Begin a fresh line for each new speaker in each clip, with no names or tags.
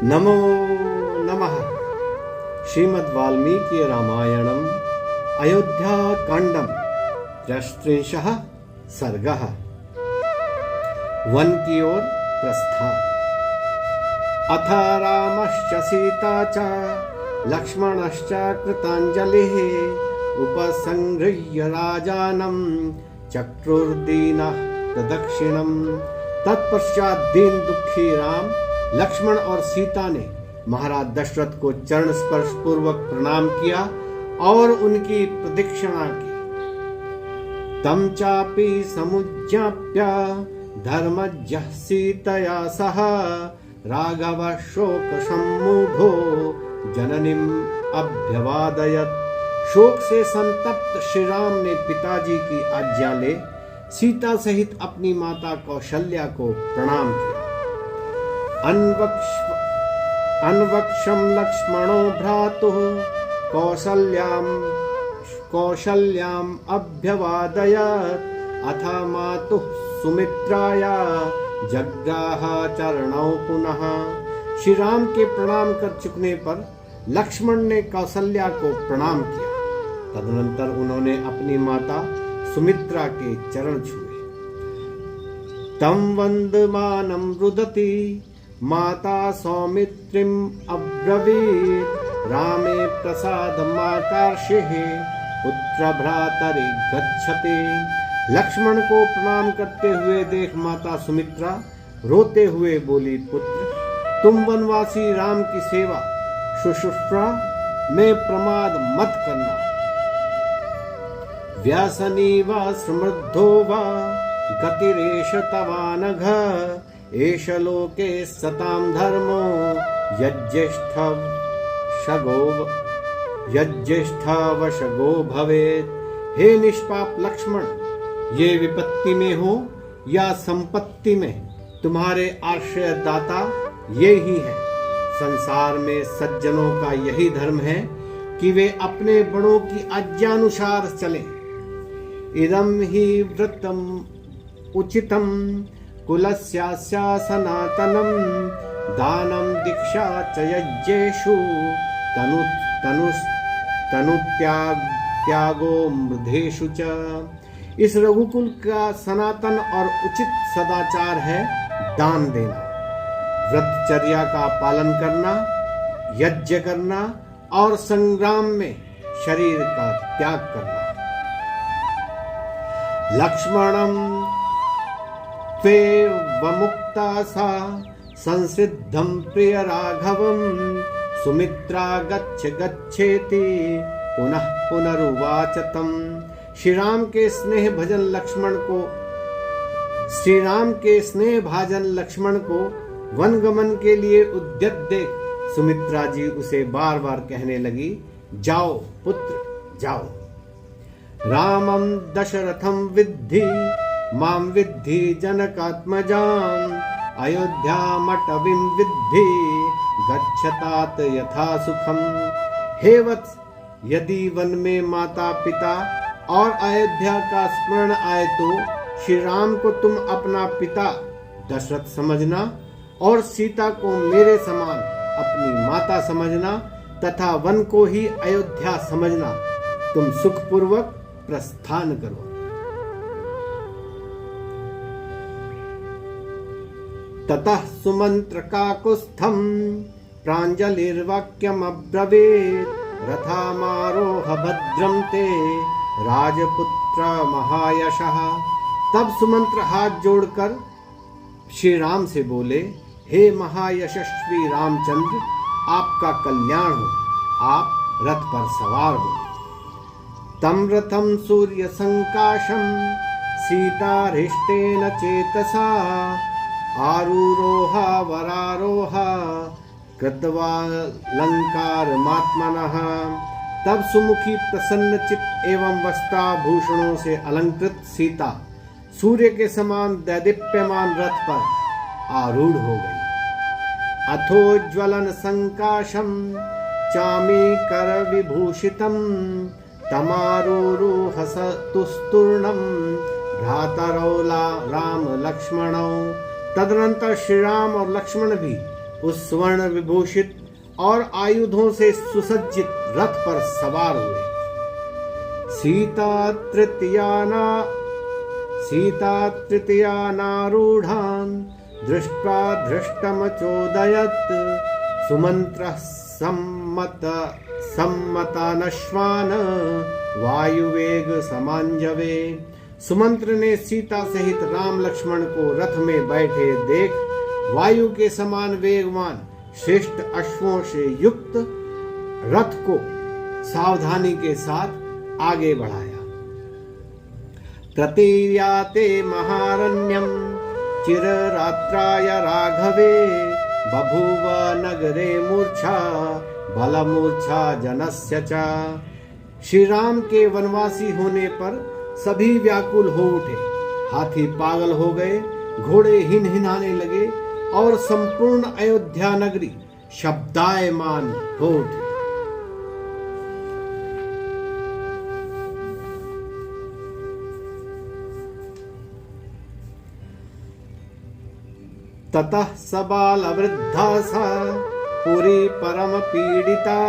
नमो नमः। श्रीमद् वाल्मीकि रामायणम् अयोध्याकाण्डं 33 सर्गः। वन की ओर प्रस्थान। अथ रामश्च सीता च लक्ष्मणश्च कृताञ्जलिः उपसंगृह्य राजानं चक्रुर्दीनः प्रदक्षिणम्। तत्पश्चात दीन दुखी राम, लक्ष्मण और सीता ने महाराज दशरथ को चरण स्पर्श पूर्वक प्रणाम किया और उनकी प्रदक्षिणा की। तम चापि समुज्ञाप्य धर्मज्ञः सीतया सह राघव शोक सम्मूढ़ो जननीम् अभ्यवादयत्। शोक से संतप्त श्री राम ने पिताजी की आज्ञा ले सीता सहित अपनी माता कौशल्या को प्रणाम किया। अन्वक्षं लक्ष्मणो भ्रातुः कौशल्याम् अभ्यवादयत्। अथ मातुः सुमित्राया जग्राह चरणौ पुनः। श्री राम के प्रणाम कर चुकने पर लक्ष्मण ने कौशल्या को प्रणाम किया। तदनंतर उन्होंने अपनी माता सुमित्रा के चरण छुए। तम वंदमानं रुदति माता सौमित्रिम् अब्रवीत्। रामे प्रसादमाकार्षेः पुत्र भ्रातरि गच्छते। लक्ष्मण को प्रणाम करते हुए देख माता सुमित्रा रोते हुए बोली, पुत्र तुम वनवासी राम की सेवा शुश्रूषा में प्रमाद मत करना। व्यासनी वा समृद्धो वा गतिरेष तवानघ। एष लोके सतां धर्मो यज्ज्येष्ठवशगो भवेत्। हे निष्पाप लक्ष्मण, ये विपत्ति में हो या संपत्ति में तुम्हारे आश्रय दाता ये ही है। संसार में सज्जनों का यही धर्म है कि वे अपने बड़ों की आज्ञानुसार चलें। इदं हि व्रतम् उचितं कुलस्यास्य सनातनं। दानं दीक्षा च यज्ञेषु तनुत्यागो मृधेषु च। इस रघुकुल का सनातन और उचित सदाचार है दान देना, व्रतचर्या का पालन करना, यज्ञ करना और संग्राम में शरीर का त्याग करना। लक्ष्मणं त्वेवमुक्ता सा संसिद्धं प्रिय राघवं। सुमित्रा गच्छ गच्छेति पुनः पुनरुवाच तम्। श्री राम के स्नेह भाजन लक्ष्मण को वनगमन के लिए उद्यत देख सुमित्रा जी उसे बार बार कहने लगी, जाओ पुत्र जाओ। रामं दशरथं विद्धि मां विद्धि जनकात्मजाम्। अयोध्यामटवीं विद्धि गच्छतात यथा सुखम। हे वत्स, यदि वन में माता पिता और अयोध्या का स्मरण आए तो श्री राम को तुम अपना पिता दशरथ समझना और सीता को मेरे समान अपनी माता समझना तथा वन को ही अयोध्या समझना। तुम सुखपूर्वक प्रस्थान करो। ततः सुमंत्र काकुत्स्थं प्राञ्जलिर्वाक्यमब्रवीत्। रथामारोह भद्रं ते राजपुत्र महायशः। तब सुमंत्र हाथ जोड़कर श्री राम से बोले, हे महायशस्वी रामचंद्र, आपका कल्याण हो, आप रथ पर सवार हो। तम रथम सूर्य संकाशम सीतारिष्टेन चेतसा। आरूरोहा वरारोहा कृत्वालंकारमात्मनः। तब सुमुखी प्रसन्न चित्त एवं वस्त्राभूषणों से अलंकृत सीता सूर्य के समान दैदीप्यमान रथ पर आरूढ़ हो गई। अथोज्वलन संकाशम चामीकर विभूषितम तमारूरुहसतुस्तूर्णम भ्रातरौ राम लक्ष्मणौ। तदनंतर श्री राम और लक्ष्मण भी उस स्वर्ण विभूषित और आयुधों से सुसज्जित रथ पर सवार हुए। सीता तृतीयानारूढान् दृष्ट्वा धृष्टमचोदयत् सुमन्त्रः सम्मतानश्वान् वायुवेग समांजवे। सुमंत्र ने सीता सहित राम लक्ष्मण को रथ में बैठे देख वायु के समान वेगवान श्रेष्ठ अश्वों से युक्त रथ को सावधानी के साथ आगे बढ़ाया। प्रतीयाते महारण्यम चिररात्राय राघवे बभूव नगरे मूर्छा बलमूर्छा जनस्य च। श्री राम के वनवासी होने पर सभी व्याकुल हो उठे, हाथी पागल हो गए, घोड़े हिनहिनाने लगे और संपूर्ण अयोध्या नगरी शब्दायमान हो उठी। ततः सबाल वृद्धा सा पुरी परम पीड़िता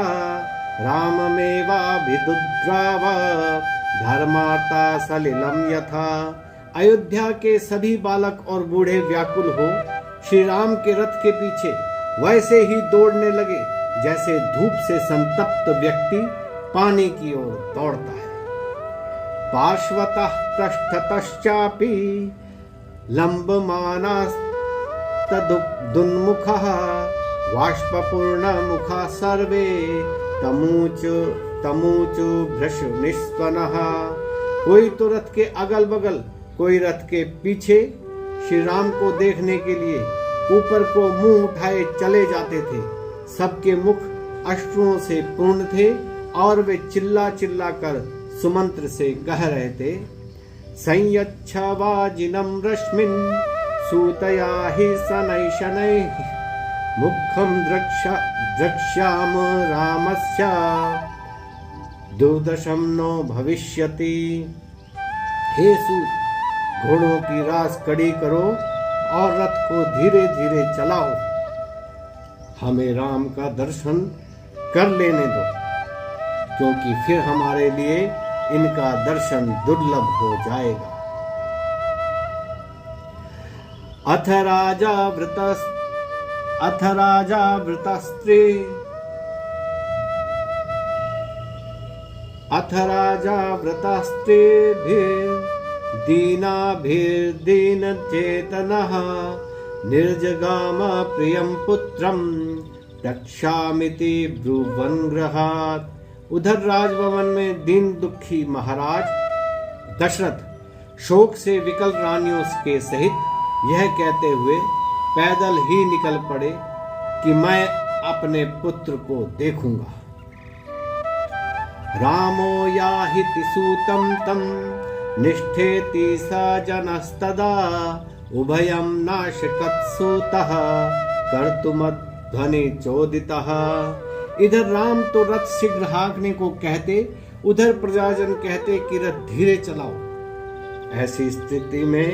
राममेवाभिदुद्राव धर्मार्ता सलिलम यथा। अयोध्या के सभी बालक और बूढ़े व्याकुल हो श्री राम के रथ के पीछे वैसे ही दौड़ने लगे जैसे धूप से संतप्त व्यक्ति पानी की ओर दौड़ता है। पार्श्वतः पृष्ठतश्चापि लम्बमानास्तदुन्मुखः वाष्पपूर्णमुखा सर्वे तमूचु भृश निस्वनः। कोई तो रथ के अगल बगल, कोई रथ के पीछे श्री राम को देखने के लिए ऊपर को मुंह उठाए चले जाते थे। सबके मुख अश्रुओं से पूर्ण थे और वे चिल्ला चिल्ला कर सुमंत्र से कह रहे थे, संयच्छवाजिनं रश्मिन् सूतया हि शनैः मुखं द्रक्ष्याम रामस्य दुर्दशम नो भविष्यति। हे सूत, घोड़ों की रास कड़ी करो और रथ को धीरे धीरे चलाओ, हमें राम का दर्शन कर लेने दो, क्योंकि फिर हमारे लिए इनका दर्शन दुर्लभ हो जाएगा। अथ राजा दीनाभिर्दीन चेतनः निर्जगाम प्रियं पुत्रं रक्षामिति ब्रुवन् गृहात्। उधर राजभवन में दीन दुखी महाराज दशरथ शोक से विकल रानियों के सहित यह कहते हुए पैदल ही निकल पड़े कि मैं अपने पुत्र को देखूंगा। रामो याहिति सूतं तं निष्ठेति स जनस्तदा उभयं नाशकत्सूतः कर्तुमध्वनि चोदितः। इधर राम तो रथ शीघ्र हाँकने को कहते, उधर प्रजाजन कहते कि रथ धीरे चलाओ। ऐसी स्थिति में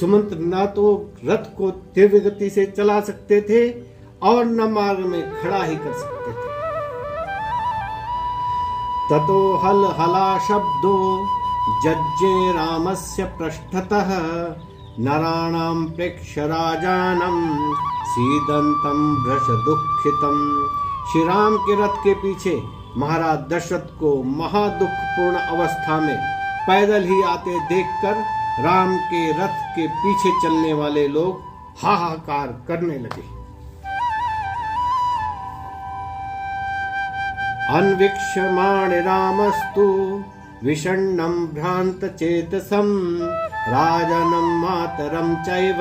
सुमंत्र न तो रथ को तीव्र गति से चला सकते थे और न मार्ग में खड़ा ही कर सकते थे। ततो हल हला शब्दो जज्जे रामस्य पृष्ठतः नराणां प्रेक्ष्य राजानं सीदन्तं भृश दुःखितं। श्री राम के रथ के पीछे महाराज दशरथ को महादुखपूर्ण अवस्था में पैदल ही आते देखकर राम के रथ के पीछे चलने वाले लोग हाहाकार करने लगे। अन्वीक्षमाण रामस्तु विषण्णं भ्रांत चेतसं राजनं मातरं चैव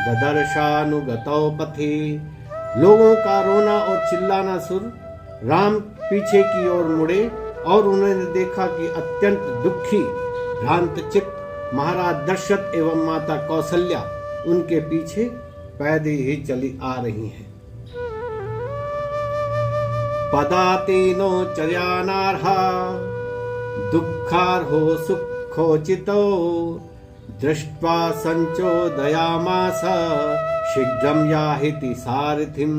ददर्शानुगतौ पथि। लोगों का रोना और चिल्लाना सुन राम पीछे की ओर मुड़े और उन्होंने देखा कि अत्यंत दुखी भ्रांत चित्त महाराज दशरथ एवं माता कौशल्या उनके पीछे पैदल ही चली आ रही हैं। पदातीनो चर्यानार्हा दुःखार्हो सुखोचितो दृष्ट्वा संचोदयामास शीघ्रम याहिति सारथिम,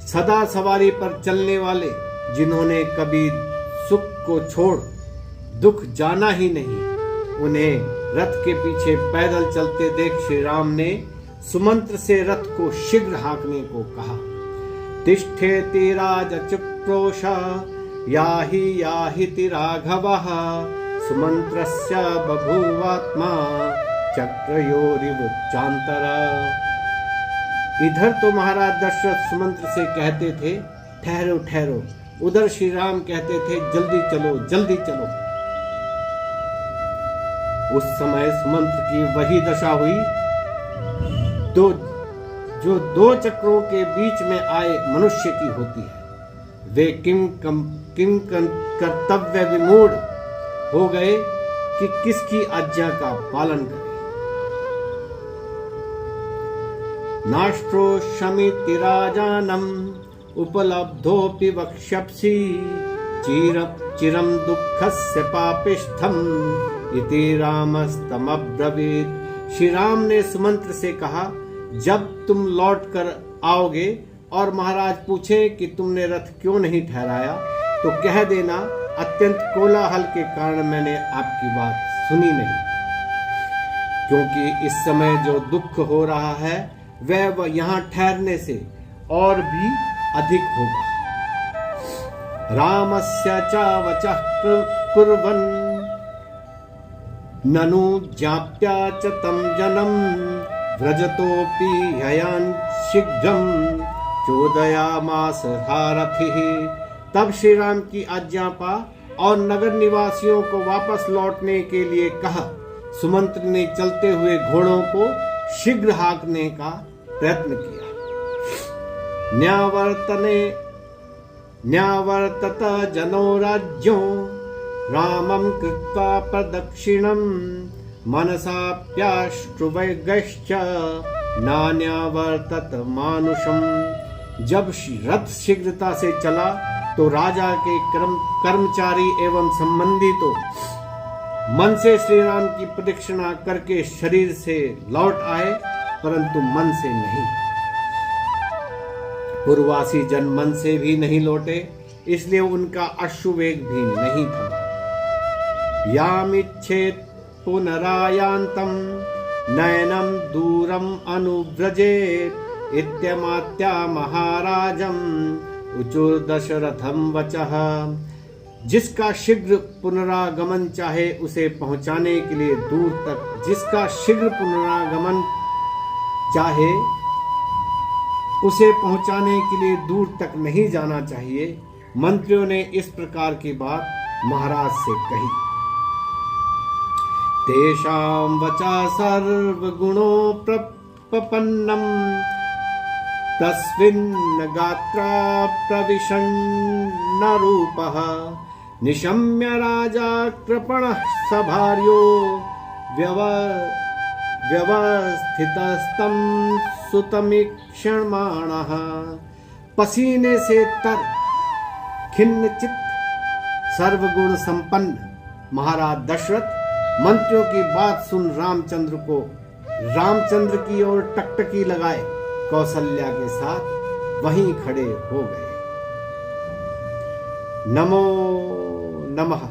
सदा सवारी पर चलने वाले, जिन्होंने कभी सुख को छोड़ दुख जाना ही नहीं, उन्हें रथ के पीछे पैदल चलते देख श्री राम ने सुमंत्र से रथ को शीघ्र हाँकने को कहा। तिष्ठेति राजचक्रोश याहि याहिति राघवः, सुमंत्रस्य बभूवात्मा चक्रयोरिवुच्चान्तर। इधर तो महाराज दशरथ सुमंत्र से कहते थे ठहरो ठहरो, उधर श्री राम कहते थे जल्दी चलो जल्दी चलो। उस समय सुमंत्र की वही दशा हुई जो दो चक्रों के बीच में आए मनुष्य की होती है। वे किम कर्तव्य विमूढ़ हो गए कि किसकी आज्ञा का पालन करें। नाष्ट्रो शमिति राजानम उपलब्धोपि वक्ष्यसि, चिरम दुःखस्य पापिष्ठम इति रामस्तमब्रवीत्। श्री राम ने सुमंत्र से कहा, जब तुम लौट कर आओगे और महाराज पूछे कि तुमने रथ क्यों नहीं ठहराया, तो कह देना अत्यंत कोलाहल के कारण मैंने आपकी बात सुनी नहीं, क्योंकि इस समय जो दुख हो रहा है वह यहाँ ठहरने से और भी अधिक होगा। रामस्य च वचः कुर्वन् ननु ज्ञाप्या च तं जनम्, व्रजतोऽपि हयान् शीघ्रं चोदयामास सारथिः। तब श्री राम की आज्ञा पा और नगर निवासियों को वापस लौटने के लिए कहा। सुमंत्र ने चलते हुए घोड़ों को शीघ्र हाँकने का प्रयत्न किया। न्यावर्तत जनो राज्यों रामं कृत्वा प्रदक्षिणं, मनसाप्याश्रुवैगश्च नान्यावर्तत मानुषम्। जब रथ शीघ्रता से चला तो राजा के कर्मचारी एवं संबंधी तो मन से श्री राम की प्रदक्षिणा करके शरीर से लौट आए, परंतु मन से नहीं। पूर्ववासी जन मन से भी नहीं लौटे, इसलिए उनका अश्रुवेग भी नहीं थमा। यामिच्छेत् पुनरायान्तं नयनं दूरम अनुव्रजेत् इत्यमात्या महाराजम् उचुर दशरथम वचः। जिसका शीघ्र पुनरागमन चाहे उसे पहुंचाने के लिए दूर तक, जिसका शीघ्र पुनरागमन चाहे उसे पहुंचाने के लिए दूर तक नहीं जाना चाहिए। मंत्रियों ने इस प्रकार की बात महाराज से कही। तेषां वचा सर्वगुणो प्रपन्नम तस्मिन् गात्रा प्रविशन्न रूपः, निशम्य राजा कृपणः सभार्यो व्यवस्थितस्तं सुतमीक्षमाणः। पसीने से तर खिन्न चित्त सर्वगुण संपन्न महाराज दशरथ मंत्रियों की बात सुन रामचंद्र की ओर टकटकी लगाए कौशल्या के साथ वहीं खड़े हो गए। नमो नमः।